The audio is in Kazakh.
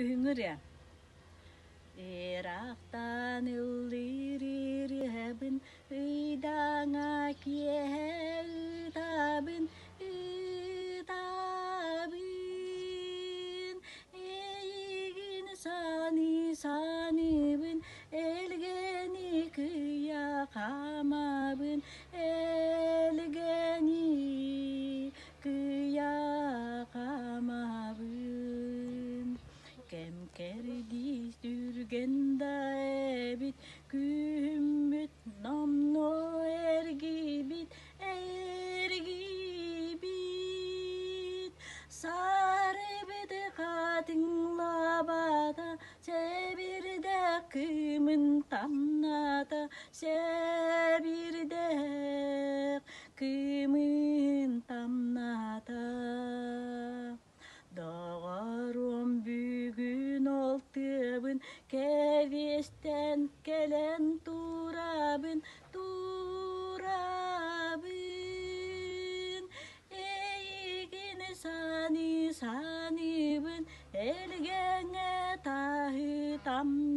күһүңүр я. Эрактан ыллырырыбын, ыйдаңа кие ытабын, ытабын. Эйигин саныбын, элгени кыя камабын, элгени кыя камабын. Кем керди сүргенда эбит, күмбүт номно эргибит, эргибит. Сары беди катыңлабата, себирде кымын тамната, себирде кымын тамната. Дағарым бүгін олтыбын, кевестен келен турабын, турабын. Эйгін саныбын, элгеңе тағы тамна.